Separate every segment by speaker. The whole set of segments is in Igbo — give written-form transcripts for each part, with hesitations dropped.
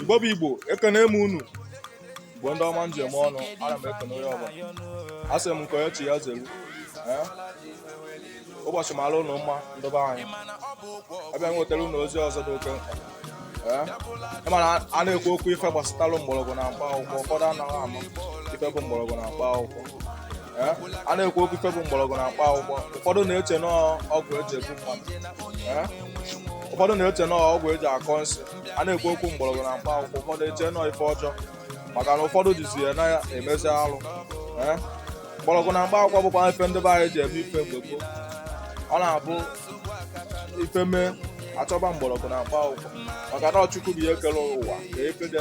Speaker 1: Igbo bụ Igbo, ekene m unu bụ ndị ọma njem ọnụ. Ana m ekene onye ọbụla, asị m nke onye chi ya zelu. Ụbọchị mara ụnụ mma ndebe anyị, ebe nwetara ụnụ ozi ọzọ dị oke mkpa. Ịmana a na-ekwu okwu ife gbasatara mgbọrọgwụ na mkpa akwụkwọ, ụfọdụ anaghị ama ife bụ mgbọrọgwụ na mkpa akwụkwọ. A na-ekwu okwu ife bụ mgbọrọgwụ na mkpa akwụkwọ, ụfọdụ na-eche na ọgwụ eji egbu mmadụ, ụfọdụ na-eche na ọgwụ eji akọ nsị. A na-ekwu okwu mgbọrọgwụ na mkpa akwụkwọ, ụfọdụ eche na ife ọjọọ, maka na ụfọdụ jizi ya na-emezi alụ. Mgbọrọgwụ na mkpa akwụkwọ bụkwa ife ndị be anyị ji eme ife mgbe gboo. Ọ na-abụ ife mee achọba mgbọrọgwụ na mkpa akwụkwọ, maka na Chukwu bụ ihe kere ụwa ka efe dị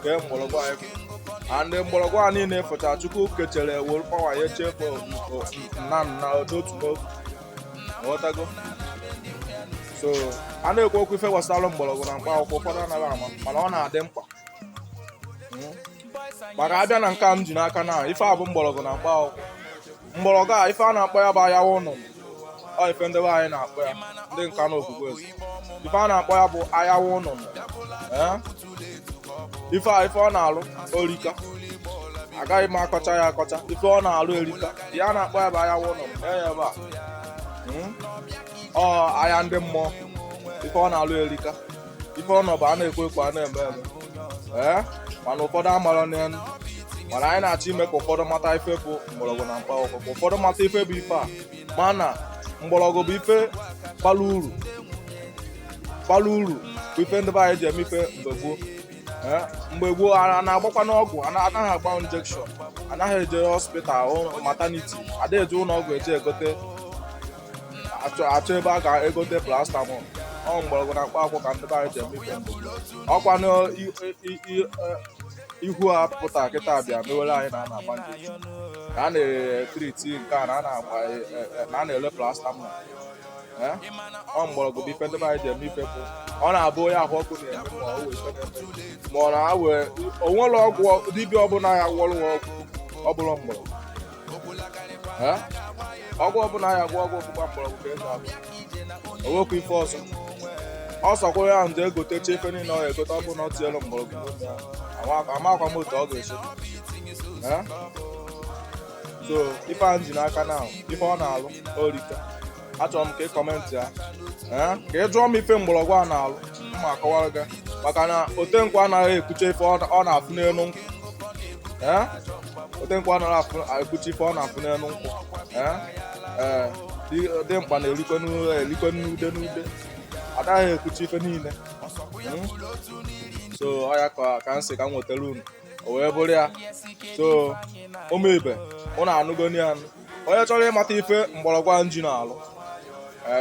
Speaker 1: kee mgbọrọgwụ anyị. Ndị mgbọrọgwụ a niile fụcha Chukwu kechere ewere pawa ya chefu na n'otu n'otu. Nghọtago? So a na-ekwu okwu ife gbasara mgbọrọgwụ na mkpa akwụkwọ, ụfọdụ anaghị ama, mana ọ na-adị mkpa. Maka abịa na nke a m ji n'aka na ife a bụ mgbọrọgwụ na mkpa akwụkwọ. Mgbọrọgwụ a ife a na-akpọ ya bụ ayawa ụnụ, ọ ife ndị be anyị na-akpọ ya, ndị nka na okwukwe eze. Ife a na-akpọ ya bụ ayawa ụnụ. Ife ọ na-alụ orika, agaghị m akọcha ya akọcha. Ife ọ na-alụ erika, ihe a na-akpọ ya bụ ayawa ụnụ. Ebe a ọ aya ndị mmụọ, ife ọ na-alụ erika. Ife ọ nọ bụ a na-ekwe ekwe, a na-eme eme. Mana ụfọdụ amara n'elu, mana anyị na-achọ ime ka ụfọdụ mata ife bụ mgbọrọgwụ na mkpa akwụkwọ, ka ụfọdụ mata ife bụ ife a, mana mgbọrọgwụ bụ ife bara uru bụ ife ndị be anyị ji eme ife mgbe gboo. Mgbe gboo a na-agbakwa n'ọgwụ, anaghị agba injekshọn, anaghị eje hospital maternity, adịghị eje ụlọ ọgwụ eje egote achọ ebe a ga-egote paracetamol. Ọ mgbọrọgwụ na mkpa akwụkwọ ka ndị be anyị ji eme ife mgbe gboo. Ọkwa ihu a pụta kịta bịa mewere anyị na ana-agba injekshọn, ka a na-etriti nke a na a na-ele paracetamol. Ọ mgbọrọgwụ bụ ife ndị be anyị ji eme ife bụ, ọ na-abụ onye ahụ ọkụ na-eme ma ọ wee ife na-eme, ma ọ na-awe onwere ọgwụ dibịa ọbụla ya gwọrọ ọgwụ ọ bụla mgbọrọgwụ. Ọgwụ ọbụla ya gwọ ọgwụ ọgbụgba mgbọrọgwụ ka ego abụ, onwekwa ife ọzọ. Ọ sọkwara ya nje egotecha ife niile ọ ga-egote, ọ bụ na ọ tinyelu mgbọrọgwụ n'oge ahụ, amakwa m otu ọ ga-esi. So ife a ji n'aka na ife ọ na-alụ orika. Achọrọ m ka ị kọmentị ya, ka ị jụọ m ife mgbọrọgwụ a na-alụ, mma akọwara gị, maka na otenkwụ anaghị ekwucha ife ọ na-afụ n'elu nkwụ. Otenkwụ anaghị ekwucha ife ọ na-afụ n'elu nkwụ. Dị mkpa na-erikwe n'ude n'ude, anaghị ekwucha ife niile. So ọ ya ka m sị ka m nwetara unu, o wee bụrụ ya. So ụmụ ibe, unu anụgoni ya. Onye chọrọ ịmata ife mgbọrọgwụ a ji na-alụ,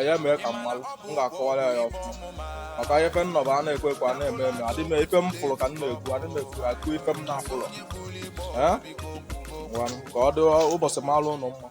Speaker 1: ya mee ka mmalụ, m ga-akọwara ya ọfụma. Maka ife nnọba a na-ekwe ekwe, a na-eme eme, adị m ife m fụrụ ka m na-ekwu, adị m ekwu ife m na-afụrụ. Ka ọ dị ụbọchị malụ ụnụ mma.